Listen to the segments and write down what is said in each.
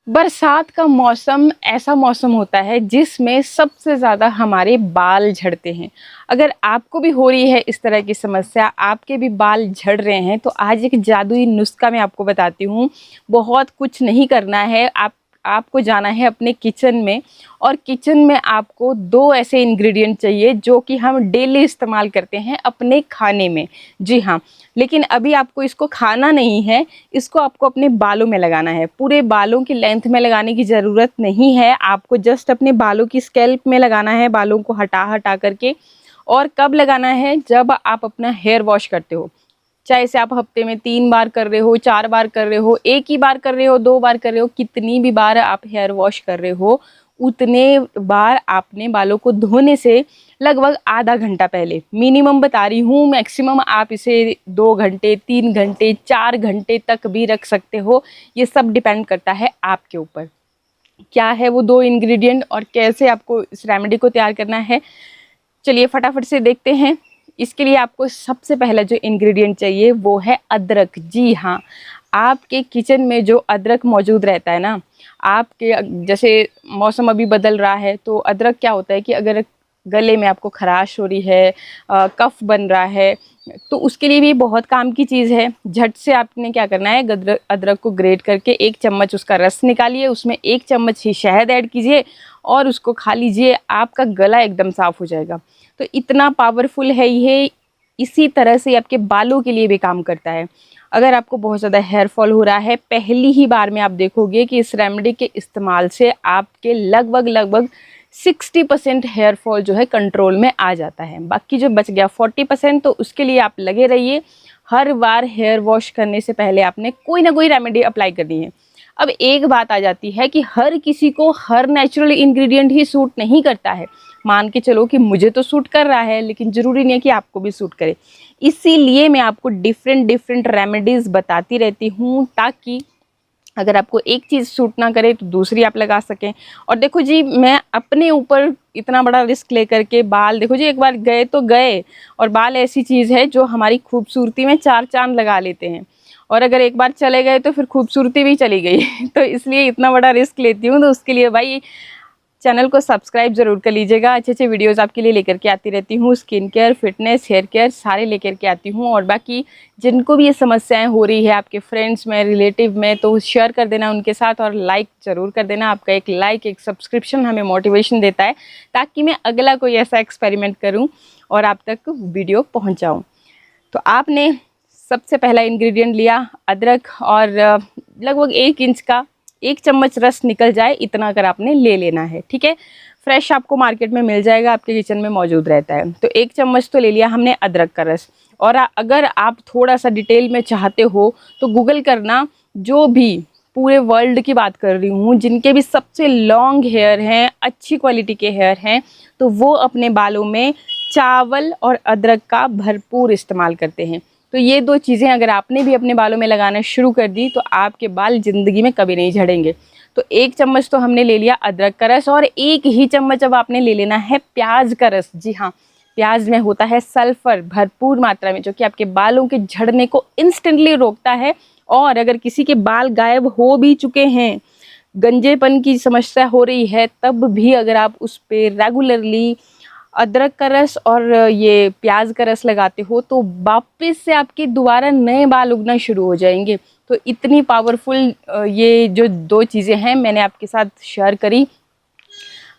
बरसात का मौसम ऐसा मौसम होता है जिसमें सबसे ज़्यादा हमारे बाल झड़ते हैं। अगर आपको भी हो रही है इस तरह की समस्या, आपके भी बाल झड़ रहे हैं, तो आज एक जादुई नुस्खा मैं आपको बताती हूँ। बहुत कुछ नहीं करना है, आपको जाना है अपने किचन में, और किचन में आपको 2 ऐसे इंग्रेडिएंट चाहिए जो कि हम डेली इस्तेमाल करते हैं अपने खाने में। जी हाँ, लेकिन अभी आपको इसको खाना नहीं है, इसको आपको अपने बालों में लगाना है। पूरे बालों की लेंथ में लगाने की ज़रूरत नहीं है, आपको जस्ट अपने बालों की स्कैल्प में लगाना है, बालों को हटा हटा करके। और कब लगाना है? जब आप अपना हेयर वॉश करते हो। चाहे इसे आप हफ्ते में 3 बार कर रहे हो, 4 बार कर रहे हो, 1 ही बार कर रहे हो, 2 बार कर रहे हो, कितनी भी बार आप हेयर वॉश कर रहे हो, उतने बार आपने बालों को धोने से लगभग आधा घंटा पहले, मिनिमम बता रही हूँ, मैक्सिमम आप इसे 2 घंटे, 3 घंटे, 4 घंटे तक भी रख सकते हो। ये सब डिपेंड करता है आपके ऊपर। क्या है वो 2 इंग्रेडिएंट और कैसे आपको इस रेमेडी को तैयार करना है, चलिए फटाफट से देखते हैं। इसके लिए आपको सबसे पहला जो इंग्रेडिएंट चाहिए वो है अदरक। जी हाँ, आपके किचन में जो अदरक मौजूद रहता है ना, आपके जैसे मौसम अभी बदल रहा है, तो अदरक क्या होता है कि अगर गले में आपको खराश हो रही है, कफ बन रहा है, तो उसके लिए भी बहुत काम की चीज़ है। झट से आपने क्या करना है, अदरक को ग्रेट करके 1 चम्मच उसका रस निकालिए, उसमें 1 चम्मच ही शहद ऐड कीजिए और उसको खा लीजिए, आपका गला एकदम साफ़ हो जाएगा। तो इतना पावरफुल है ये। इसी तरह से आपके बालों के लिए भी काम करता है। अगर आपको बहुत ज़्यादा हेयर फॉल हो रहा है, पहली ही बार में आप देखोगे कि इस रेमेडी के इस्तेमाल से आपके लगभग 60% हेयर फॉल जो है कंट्रोल में आ जाता है। बाकी जो बच गया 40%, तो उसके लिए आप लगे रहिए। हर बार हेयर वॉश करने से पहले आपने कोई ना कोई रेमेडी अप्लाई करनी है। अब एक बात आ जाती है कि हर किसी को हर नेचुरल इंग्रेडिएंट ही सूट नहीं करता है। मान के चलो कि मुझे तो सूट कर रहा है, लेकिन ज़रूरी नहीं है कि आपको भी सूट करे। इसीलिए मैं आपको डिफरेंट रेमेडीज़ बताती रहती हूँ, ताकि अगर आपको एक चीज़ सूट ना करे तो दूसरी आप लगा सकें। और देखो जी, मैं अपने ऊपर इतना बड़ा रिस्क लेकर के बाल, देखो जी, एक बार गए तो गए। और बाल ऐसी चीज़ है जो हमारी खूबसूरती में 4 चाँद लगा लेते हैं, और अगर एक बार चले गए तो फिर खूबसूरती भी चली गई। तो इसलिए इतना बड़ा रिस्क लेती हूँ। तो उसके लिए भाई चैनल को सब्सक्राइब ज़रूर कर लीजिएगा। अच्छे वीडियोज़ आपके लिए लेकर के आती रहती हूँ। Skin care, fitness, hair care सारे लेकर के आती हूँ। और बाकी जिनको भी ये समस्याएं हो रही है आपके फ्रेंड्स में, रिलेटिव में, तो शेयर कर देना उनके साथ, और लाइक ज़रूर कर देना। आपका एक लाइक, एक सब्सक्रिप्शन हमें मोटिवेशन देता है, ताकि मैं अगला कोई ऐसा एक्सपेरिमेंट करूँ और आप तक वीडियो पहुँचाऊँ। तो आपने सबसे पहला इंग्रेडिएंट लिया अदरक, और लगभग 1 इंच का 1 चम्मच रस निकल जाए इतना अगर आपने ले लेना है, ठीक है। फ्रेश आपको मार्केट में मिल जाएगा, आपके किचन में मौजूद रहता है। तो 1 चम्मच तो ले लिया हमने अदरक का रस। और अगर आप थोड़ा सा डिटेल में चाहते हो तो गूगल करना, जो भी पूरे वर्ल्ड की बात कर रही हूँ, जिनके भी सबसे लॉन्ग हेयर हैं, अच्छी क्वालिटी के हेयर हैं, तो वो अपने बालों में चावल और अदरक का भरपूर इस्तेमाल करते हैं। तो ये 2 चीज़ें अगर आपने भी अपने बालों में लगाना शुरू कर दी, तो आपके बाल ज़िंदगी में कभी नहीं झड़ेंगे। तो 1 चम्मच तो हमने ले लिया अदरक का रस, और 1 ही चम्मच अब आपने ले लेना है प्याज का रस। जी हाँ, प्याज में होता है सल्फर भरपूर मात्रा में, जो कि आपके बालों के झड़ने को इंस्टेंटली रोकता है। और अगर किसी के बाल गायब हो भी चुके हैं, गंजेपन की समस्या हो रही है, तब भी अगर आप उस पर रेगुलरली अदरक का रस और ये प्याज का रस लगाते हो, तो वापस से आपके दोबारा नए बाल उगना शुरू हो जाएंगे। तो इतनी पावरफुल ये जो 2 चीज़ें हैं मैंने आपके साथ शेयर करी।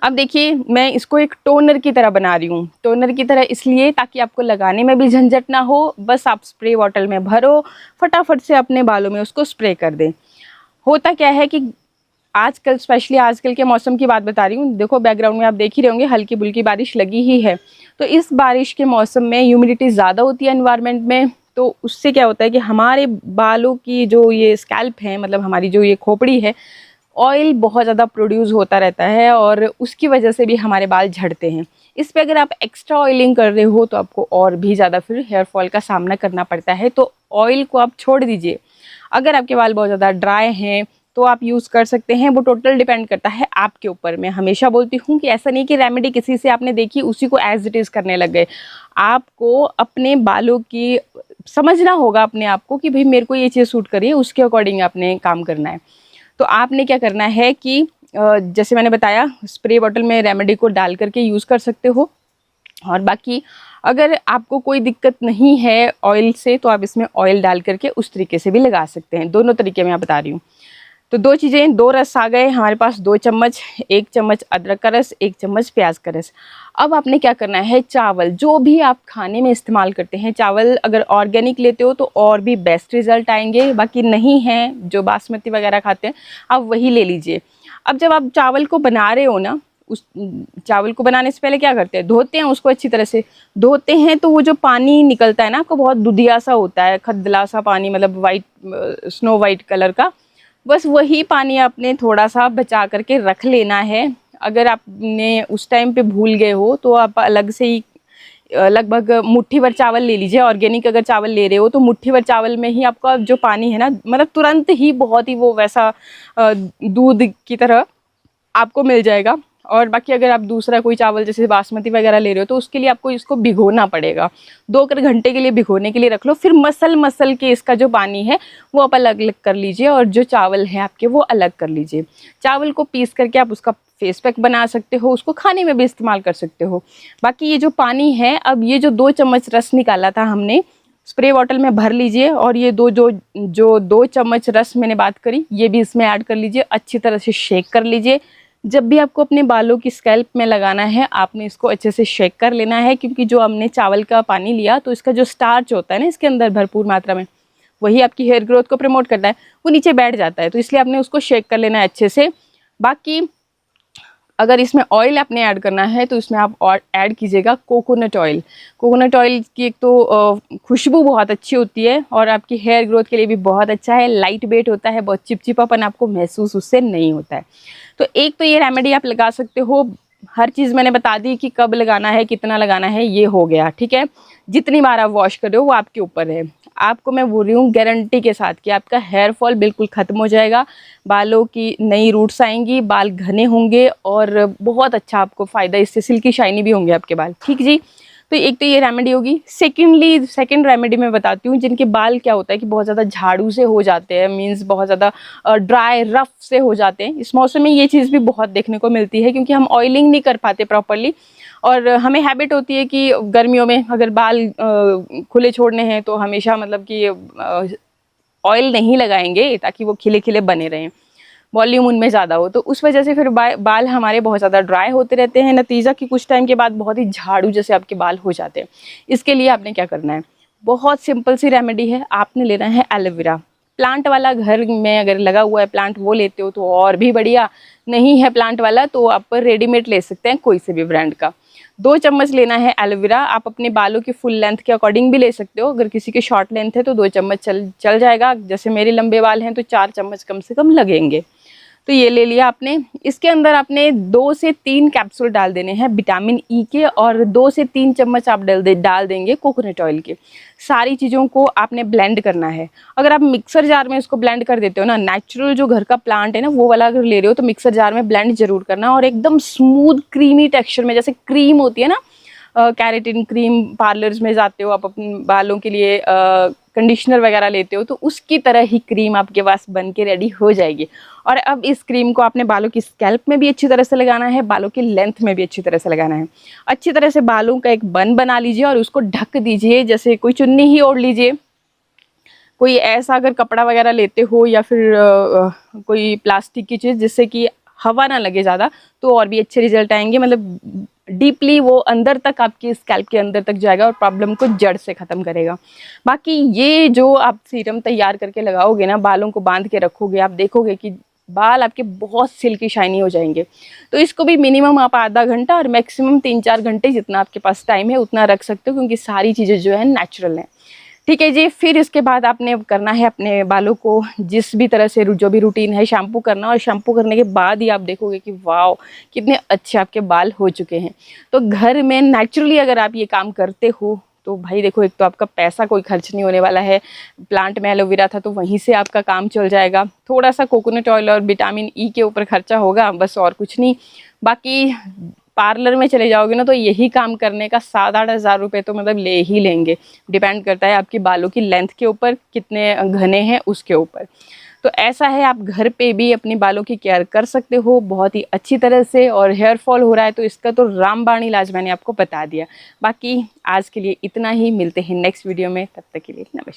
अब देखिए, मैं इसको एक टोनर की तरह बना रही हूँ। टोनर की तरह इसलिए ताकि आपको लगाने में भी झंझट ना हो, बस आप स्प्रे बॉटल में भरो, फटाफट से अपने बालों में उसको स्प्रे कर दें। होता क्या है कि आजकल, स्पेशली आजकल के मौसम की बात बता रही हूँ, देखो बैकग्राउंड में आप देख ही रहे होंगे, हल्की बुल्की बारिश लगी ही है। तो इस बारिश के मौसम में ह्यूमिडिटी ज़्यादा होती है एनवायरनमेंट में, तो उससे क्या होता है कि हमारे बालों की जो ये स्कैल्प है, मतलब हमारी जो ये खोपड़ी है, ऑयल बहुत ज़्यादा प्रोड्यूस होता रहता है, और उसकी वजह से भी हमारे बाल झड़ते हैं। इस पे अगर आप एक्स्ट्रा ऑयलिंग कर रहे हो तो आपको और भी ज़्यादा फिर हेयर फॉल का सामना करना पड़ता है। तो ऑयल को आप छोड़ दीजिए। अगर आपके बाल बहुत ज़्यादा ड्राई हैं तो आप यूज़ कर सकते हैं, वो टोटल डिपेंड करता है आपके ऊपर। मैं हमेशा बोलती हूँ कि ऐसा नहीं कि रेमेडी किसी से आपने देखी उसी को एज इट इज़ करने लग गए। आपको अपने बालों की समझना होगा अपने आप को कि भाई मेरे को ये चीज़ सूट करिए, उसके अकॉर्डिंग आपने काम करना है। तो आपने क्या करना है कि जैसे मैंने बताया, स्प्रे बॉटल में रेमेडी को डाल करके यूज़ कर सकते हो। और बाकी अगर आपको कोई दिक्कत नहीं है ऑयल से, तो आप इसमें ऑयल डाल करके उस तरीके से भी लगा सकते हैं। दोनों तरीके मैं बता रही हूँ। तो 2 चीज़ें, 2 रस आ गए हमारे पास, 2 चम्मच, 1 चम्मच अदरक का रस, 1 चम्मच प्याज का रस। अब आपने क्या करना है, चावल जो भी आप खाने में इस्तेमाल करते हैं, चावल अगर ऑर्गेनिक लेते हो तो और भी बेस्ट रिज़ल्ट आएंगे, बाकी नहीं हैं जो बासमती वगैरह खाते हैं आप वही ले लीजिए। अब जब आप चावल को बना रहे हो ना, उस चावल को बनाने से पहले क्या करते हैं, धोते हैं उसको अच्छी तरह से। धोते हैं तो वो जो पानी निकलता है ना आपको, बहुत दुधिया सा होता है, खदला सा पानी, मतलब वाइट, स्नो वाइट कलर का। बस वही पानी आपने थोड़ा सा बचा करके रख लेना है। अगर आपने उस टाइम पे भूल गए हो तो आप अलग से ही लगभग मुट्ठी भर चावल ले लीजिए। ऑर्गेनिक अगर चावल ले रहे हो तो मुट्ठी भर चावल में ही आपका जो पानी है ना, मतलब तुरंत ही बहुत ही वो वैसा दूध की तरह आपको मिल जाएगा। और बाकी अगर आप दूसरा कोई चावल जैसे बासमती वगैरह ले रहे हो तो उसके लिए आपको इसको भिगोना पड़ेगा। 2 घंटे के लिए भिगोने के लिए रख लो, फिर मसल के इसका जो पानी है वो आप अलग अलग कर लीजिए और जो चावल है आपके वो अलग कर लीजिए। चावल को पीस करके आप उसका फेस पैक बना सकते हो, उसको खाने में भी इस्तेमाल कर सकते हो। बाकी ये जो पानी है, अब ये जो 2 चम्मच रस निकाला था हमने, स्प्रे बॉटल में भर लीजिए और ये जो 2 चम्मच रस मैंने बात करी ये भी इसमें ऐड कर लीजिए। अच्छी तरह से शेक कर लीजिए। जब भी आपको अपने बालों की स्कैल्प में लगाना है आपने इसको अच्छे से शेक कर लेना है, क्योंकि जो हमने चावल का पानी लिया तो इसका जो स्टार्च होता है ना इसके अंदर भरपूर मात्रा में, वही आपकी हेयर ग्रोथ को प्रमोट करता है, वो नीचे बैठ जाता है, तो इसलिए आपने उसको शेक कर लेना है अच्छे से। बाकी अगर इसमें ऑयल आपने ऐड करना है तो इसमें आप और ऐड कीजिएगा कोकोनट ऑयल। कोकोनट ऑयल की एक तो खुशबू बहुत अच्छी होती है और आपकी हेयर ग्रोथ के लिए भी बहुत अच्छा है, लाइट वेट होता है, बहुत चिपचिपापन आपको महसूस उससे नहीं होता है। तो एक तो ये रेमेडी आप लगा सकते हो। हर चीज़ मैंने बता दी कि कब लगाना है, कितना लगाना है, ये हो गया, ठीक है। जितनी बार आप वॉश कर रहे हो वो आपके ऊपर है। आपको मैं बोल रही हूँ गारंटी के साथ कि आपका हेयर फॉल बिल्कुल ख़त्म हो जाएगा, बालों की नई रूट्स आएंगी, बाल घने होंगे और बहुत अच्छा आपको फ़ायदा, इससे सिल्की शाइनी भी होंगे आपके बाल, ठीक जी। तो एक तो ये रेमेडी होगी। सेकंड रेमेडी मैं बताती हूँ, जिनके बाल क्या होता है कि बहुत ज़्यादा झाड़ू से हो जाते हैं, मीन्स बहुत ज़्यादा ड्राई रफ से हो जाते हैं। इस मौसम में ये चीज़ भी बहुत देखने को मिलती है क्योंकि हम ऑयलिंग नहीं कर पाते प्रॉपरली और हमें हैबिट होती है कि गर्मियों में अगर बाल खुले छोड़ने हैं तो हमेशा मतलब कि ऑयल नहीं लगाएंगे ताकि वो खिले खिले बने रहें, वॉल्यूम उनमें ज़्यादा हो, तो उस वजह से फिर बाल हमारे बहुत ज़्यादा ड्राई होते रहते हैं। नतीजा कि कुछ टाइम के बाद बहुत ही झाड़ू जैसे आपके बाल हो जाते हैं। इसके लिए आपने क्या करना है, बहुत सिंपल सी रेमेडी है, आपने लेना है एलोवेरा। प्लांट वाला घर में अगर लगा हुआ है प्लांट वो लेते हो तो और भी बढ़िया, नहीं है प्लांट वाला तो आप रेडीमेड ले सकते हैं कोई से भी ब्रांड का। 2 चम्मच लेना है एलोवेरा। आप अपने बालों की फुल लेंथ के अकॉर्डिंग भी ले सकते हो, अगर किसी के शॉर्ट लेंथ है तो 2 चम्मच चल जाएगा। जैसे मेरे लंबे बाल हैं तो 4 चम्मच कम से कम लगेंगे। तो ये ले लिया आपने। इसके अंदर आपने 2 से 3 कैप्सूल डाल देने हैं विटामिन ई के और 2 से 3 चम्मच आप डाल देंगे कोकोनट ऑयल के। सारी चीज़ों को आपने ब्लेंड करना है। अगर आप मिक्सर जार में इसको ब्लेंड कर देते हो ना, नेचुरल जो घर का प्लांट है ना वो वाला अगर ले रहे हो तो मिक्सर जार में ब्लेंड जरूर करना और एकदम स्मूथ क्रीमी टेक्सचर में, जैसे क्रीम होती है ना, कैरेटिन क्रीम, पार्लर्स में जाते हो आप अपने बालों के लिए कंडीशनर वगैरह लेते हो तो उसकी तरह ही क्रीम आपके पास बन के रेडी हो जाएगी। और अब इस क्रीम को आपने बालों की स्कैल्प में भी अच्छी तरह से लगाना है, बालों की लेंथ में भी अच्छी तरह से लगाना है। अच्छी तरह से बालों का एक बन बना लीजिए और उसको ढक दीजिए, जैसे कोई चुन्नी ही ओढ़ लीजिए। कोई ऐसा अगर कपड़ा वगैरह लेते हो या फिर कोई प्लास्टिक की चीज़ जिससे कि हवा ना लगे ज़्यादा, तो और भी अच्छे रिजल्ट आएंगे। मतलब डीपली वो अंदर तक, आपकी स्कैल्प के अंदर तक जाएगा और प्रॉब्लम को जड़ से ख़त्म करेगा। बाकी ये जो आप सीरम तैयार करके लगाओगे ना, बालों को बांध के रखोगे, आप देखोगे कि बाल आपके बहुत सिल्की शाइनी हो जाएंगे। तो इसको भी मिनिमम आप आधा घंटा और मैक्सिमम 3-4 घंटे, जितना आपके पास टाइम है उतना रख सकते हो, क्योंकि सारी चीज़ें जो है नेचुरल हैं। ठीक है जी। फिर इसके बाद आपने करना है अपने बालों को जिस भी तरह से जो भी रूटीन है शैम्पू करना, और शैम्पू करने के बाद ही आप देखोगे कि वाह कितने अच्छे आपके बाल हो चुके हैं। तो घर में नेचुरली अगर आप ये काम करते हो तो भाई देखो, एक तो आपका पैसा कोई खर्च नहीं होने वाला है, प्लांट में एलोवेरा था तो वहीं से आपका काम चल जाएगा। थोड़ा सा कोकोनट ऑयल और विटामिन ई के ऊपर खर्चा होगा, बस और कुछ नहीं। बाकी पार्लर में चले जाओगे ना तो यही काम करने का 7-8 हज़ार रुपये तो मतलब ले ही लेंगे। डिपेंड करता है आपकी बालों की लेंथ के ऊपर, कितने घने हैं उसके ऊपर। तो ऐसा है, आप घर पे भी अपने बालों की केयर कर सकते हो बहुत ही अच्छी तरह से। और हेयर फॉल हो रहा है तो इसका तो रामबाण इलाज मैंने आपको बता दिया। बाकी आज के लिए इतना ही, मिलते हैं नेक्स्ट वीडियो में, तब तक के लिए नमस्कार।